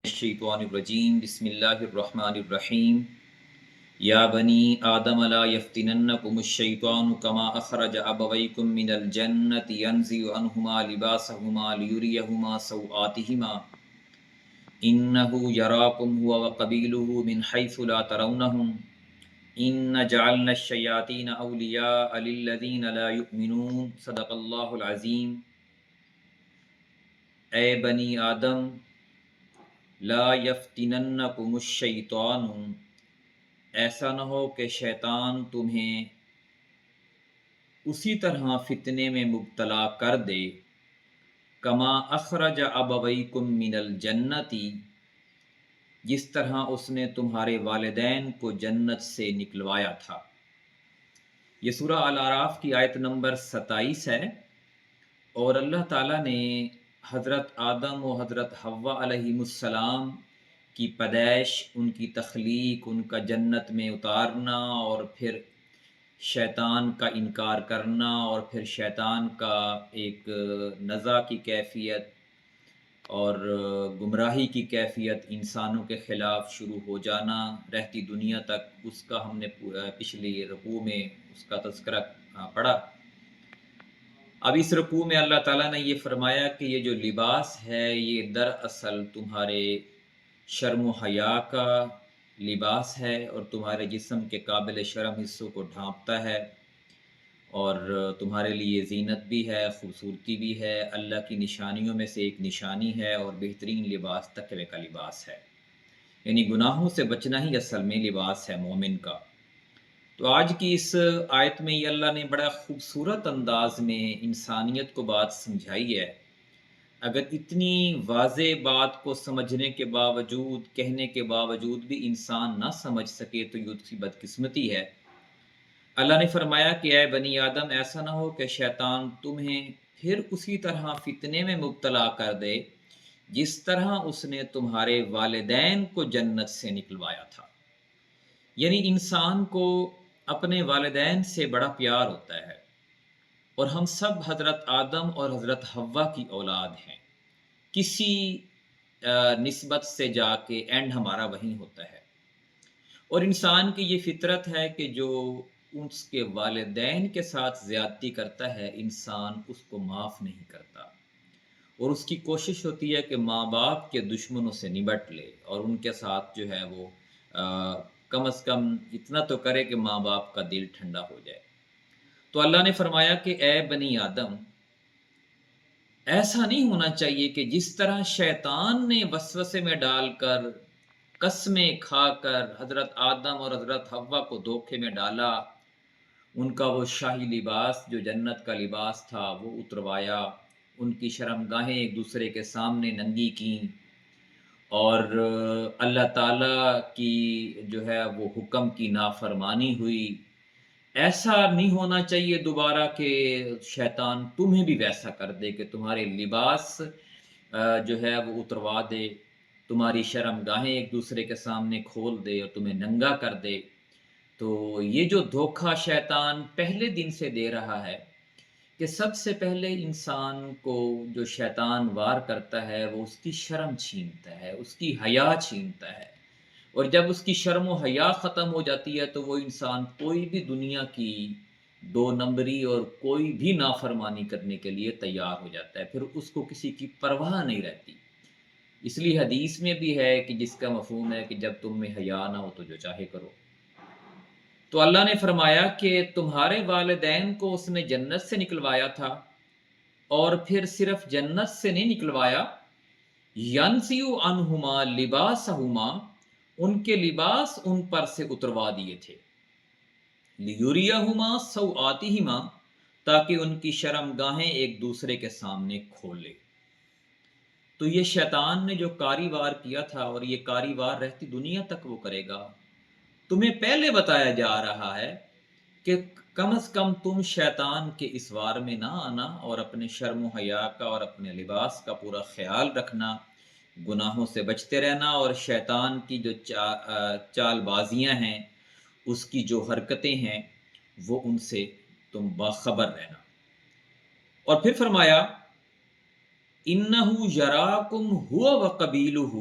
الشیطان الرجیم بسم اللہ الرحمن الرحیم یا بنی آدم لا یفتننکم الشیطان کما اخرج ابویکم من الجنة ینزع عنہما لباسہما لیریہما سوآتہما انہ یراکم هو وقبیلہ من حیث لا ترونہم ان جعلنا الشیاطین اولیاء للذین لا یؤمنون صدق اللہ العظیم۔ اے بنی آدم لا یفتننکم الشیطان، ایسا نہ ہو کہ شیطان تمہیں اسی طرح فتنے میں مبتلا کر دے کما اخرج ابویکم من الجنتی، جس طرح اس نے تمہارے والدین کو جنت سے نکلوایا تھا۔ یہ سورہ الاعراف کی آیت نمبر 27 ہے، اور اللہ تعالیٰ نے حضرت آدم و حضرت حوا علیہم السلام کی پیدائش، ان کی تخلیق، ان کا جنت میں اتارنا، اور پھر شیطان کا انکار کرنا، اور پھر شیطان کا ایک نزع کی کیفیت اور گمراہی کی کیفیت انسانوں کے خلاف شروع ہو جانا رہتی دنیا تک، اس کا ہم نے پچھلی رکوع میں اس کا تذکرہ پڑھا۔ اب اس رکوع میں اللہ تعالیٰ نے یہ فرمایا کہ یہ جو لباس ہے یہ دراصل تمہارے شرم و حیا کا لباس ہے، اور تمہارے جسم کے قابل شرم حصوں کو ڈھانپتا ہے، اور تمہارے لیے زینت بھی ہے، خوبصورتی بھی ہے، اللہ کی نشانیوں میں سے ایک نشانی ہے، اور بہترین لباس تقوی کا لباس ہے، یعنی گناہوں سے بچنا ہی اصل میں لباس ہے مومن کا۔ تو آج کی اس آیت میں یہ اللہ نے بڑا خوبصورت انداز میں انسانیت کو بات سمجھائی ہے۔ اگر اتنی واضح بات کو سمجھنے کے باوجود، کہنے کے باوجود بھی انسان نہ سمجھ سکے تو یہ اس کی بدقسمتی ہے۔ اللہ نے فرمایا کہ اے بنی آدم، ایسا نہ ہو کہ شیطان تمہیں پھر اسی طرح فتنے میں مبتلا کر دے جس طرح اس نے تمہارے والدین کو جنت سے نکلوایا تھا۔ یعنی انسان کو اپنے والدین سے بڑا پیار ہوتا ہے، اور ہم سب حضرت آدم اور حضرت حوا کی اولاد ہیں، کسی نسبت سے جا کے اینڈ ہمارا وہیں ہوتا ہے، اور انسان کی یہ فطرت ہے کہ جو اس کے والدین کے ساتھ زیادتی کرتا ہے انسان اس کو معاف نہیں کرتا، اور اس کی کوشش ہوتی ہے کہ ماں باپ کے دشمنوں سے نمٹ لے، اور ان کے ساتھ جو ہے وہ کم از کم اتنا تو کرے کہ ماں باپ کا دل ٹھنڈا ہو جائے۔ تو اللہ نے فرمایا کہ اے بنی آدم، ایسا نہیں ہونا چاہیے کہ جس طرح شیطان نے وسوسے میں ڈال کر، قسمیں کھا کر حضرت آدم اور حضرت حوا کو دھوکے میں ڈالا، ان کا وہ شاہی لباس جو جنت کا لباس تھا وہ اتروایا، ان کی شرمگاہیں ایک دوسرے کے سامنے ننگی کیں، اور اللہ تعالیٰ کی جو ہے وہ حکم کی نافرمانی ہوئی۔ ایسا نہیں ہونا چاہیے دوبارہ کہ شیطان تمہیں بھی ویسا کر دے کہ تمہارے لباس جو ہے وہ اتروا دے، تمہاری شرمگاہیں ایک دوسرے کے سامنے کھول دے اور تمہیں ننگا کر دے۔ تو یہ جو دھوکہ شیطان پہلے دن سے دے رہا ہے کہ سب سے پہلے انسان کو جو شیطان وار کرتا ہے وہ اس کی شرم چھینتا ہے، اس کی حیا چھینتا ہے، اور جب اس کی شرم و حیا ختم ہو جاتی ہے تو وہ انسان کوئی بھی دنیا کی دو نمبری اور کوئی بھی نافرمانی کرنے کے لیے تیار ہو جاتا ہے، پھر اس کو کسی کی پرواہ نہیں رہتی۔ اس لیے حدیث میں بھی ہے کہ جس کا مفہوم ہے کہ جب تم میں حیا نہ ہو تو جو چاہے کرو۔ تو اللہ نے فرمایا کہ تمہارے والدین کو اس نے جنت سے نکلوایا تھا، اور پھر صرف جنت سے نہیں نکلوایا، ینزع عنہما لباسہما، ان کے لباس ان پر سے اتروا دیے تھے، لیریہما سوآتہما، تاکہ ان کی شرمگاہیں ایک دوسرے کے سامنے کھولے۔ تو یہ شیطان نے جو کاری وار کیا تھا، اور یہ کاری وار رہتی دنیا تک وہ کرے گا، تمہیں پہلے بتایا جا رہا ہے کہ کم از کم تم شیطان کے اس وار میں نہ آنا، اور اپنے شرم و حیا کا اور اپنے لباس کا پورا خیال رکھنا، گناہوں سے بچتے رہنا، اور شیطان کی جو چال بازیاں ہیں، اس کی جو حرکتیں ہیں، وہ ان سے تم باخبر رہنا۔ اور پھر فرمایا انہ یراکم ہو وقبیلہ،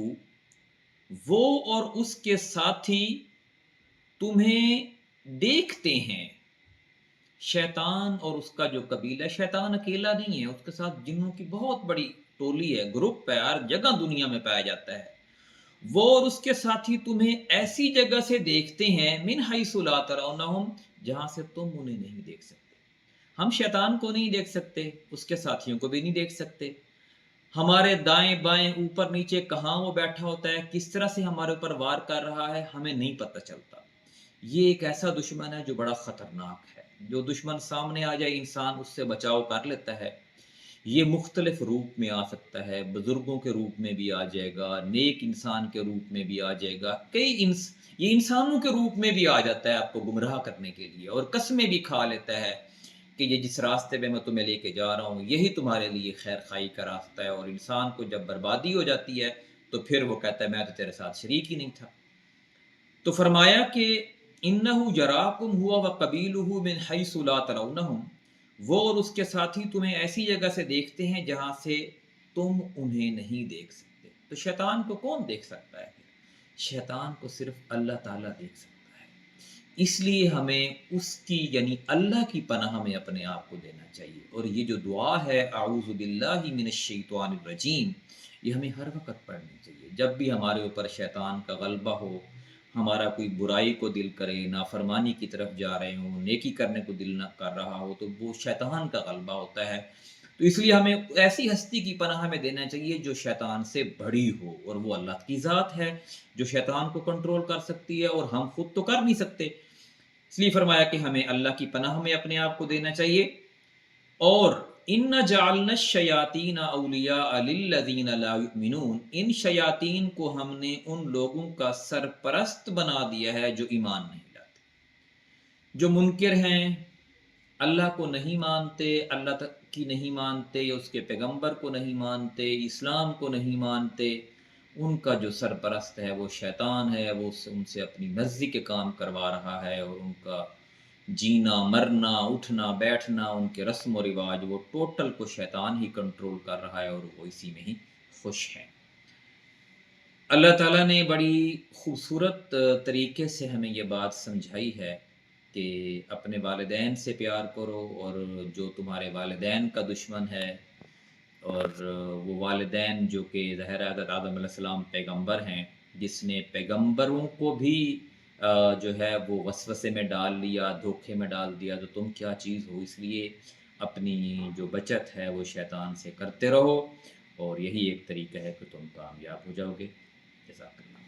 وہ اور اس کے ساتھی تمہیں دیکھتے ہیں۔ شیطان اور اس کا جو قبیلہ ہے، شیطان اکیلا نہیں ہے، اس کے ساتھ جنوں کی بہت بڑی ٹولی ہے، گروپ ہے، ہر جگہ دنیا میں پایا جاتا ہے۔ وہ اور اس کے ساتھی تمہیں ایسی جگہ سے دیکھتے ہیں من حیث لا ترونہم، جہاں سے تم انہیں نہیں دیکھ سکتے۔ ہم شیطان کو نہیں دیکھ سکتے، اس کے ساتھیوں کو بھی نہیں دیکھ سکتے۔ ہمارے دائیں بائیں اوپر نیچے کہاں وہ بیٹھا ہوتا ہے، کس طرح سے ہمارے اوپر وار کر رہا ہے، ہمیں نہیں پتہ چلتا۔ یہ ایک ایسا دشمن ہے جو بڑا خطرناک ہے۔ جو دشمن سامنے آ جائے انسان اس سے بچاؤ کر لیتا ہے۔ یہ مختلف روپ میں آ سکتا ہے، بزرگوں کے روپ میں بھی آ جائے گا، نیک انسان کے روپ میں بھی آ جائے گا، یہ انسانوں کے روپ میں بھی آ جاتا ہے آپ کو گمراہ کرنے کے لیے، اور قسمیں بھی کھا لیتا ہے کہ یہ جس راستے پہ میں تمہیں لے کے جا رہا ہوں یہی تمہارے لیے خیر خائی کا راستہ ہے، اور انسان کو جب بربادی ہو جاتی ہے تو پھر وہ کہتا ہے میں تو تیرے ساتھ شریک ہی نہیں تھا۔ تو فرمایا کہ انہو یراکم ہوا وقبیلہ من حیث لا ترونہم، وہ اور اس کے ساتھی تمہیں ایسی جگہ سے دیکھتے ہیں جہاں سے تم انہیں نہیں دیکھ سکتے۔ تو شیطان کو کون دیکھ سکتا ہے؟ شیطان کو صرف اللہ تعالیٰ دیکھ سکتا ہے۔ اس لیے ہمیں اس کی یعنی اللہ کی پناہ ہمیں اپنے آپ کو دینا چاہیے، اور یہ جو دعا ہے اعوذ باللہ من الشیطان الرجیم، یہ ہمیں ہر وقت پڑھنی چاہیے جب بھی ہمارے اوپر شیطان کا غلبہ ہو، ہمارا کوئی برائی کو دل کرے، نافرمانی کی طرف جا رہے ہوں، نیکی کرنے کو دل نہ کر رہا ہو، تو وہ شیطان کا غلبہ ہوتا ہے۔ تو اس لیے ہمیں ایسی ہستی کی پناہ ہمیں دینا چاہیے جو شیطان سے بڑی ہو، اور وہ اللہ کی ذات ہے جو شیطان کو کنٹرول کر سکتی ہے، اور ہم خود تو کر نہیں سکتے۔ اس لیے فرمایا کہ ہمیں اللہ کی پناہ میں اپنے آپ کو دینا چاہیے۔ اور ان جعلنا الشیاطین اولیاء للذین لا یؤمنون، ان شیاطین کو ہم نے ان لوگوں کا سرپرست بنا دیا ہے جو ایمان نہیں لاتے، جو منکر ہیں، اللہ کو نہیں مانتے، اللہ کی نہیں مانتے، یا اس کے پیغمبر کو نہیں مانتے، اسلام کو نہیں مانتے، ان کا جو سرپرست ہے وہ شیطان ہے، وہ ان سے اپنی مرضی کے کام کروا رہا ہے، اور ان کا جینا مرنا اٹھنا بیٹھنا ان کے رسم و رواج وہ ٹوٹل کو شیطان ہی کنٹرول کر رہا ہے، اور وہ اسی میں ہی خوش ہیں۔ اللہ تعالیٰ نے بڑی خوبصورت طریقے سے ہمیں یہ بات سمجھائی ہے کہ اپنے والدین سے پیار کرو، اور جو تمہارے والدین کا دشمن ہے، اور وہ والدین جو کہ ظاہر ہے حضرت آدم علیہ السلام پیغمبر ہیں، جس نے پیغمبروں کو بھی جو ہے وہ وسوسے میں ڈال لیا، دھوکے میں ڈال دیا، تو تم کیا چیز ہو۔ اس لیے اپنی جو بچت ہے وہ شیطان سے کرتے رہو، اور یہی ایک طریقہ ہے کہ تم کامیاب ہو جاؤ گے۔ جزاک اللہ۔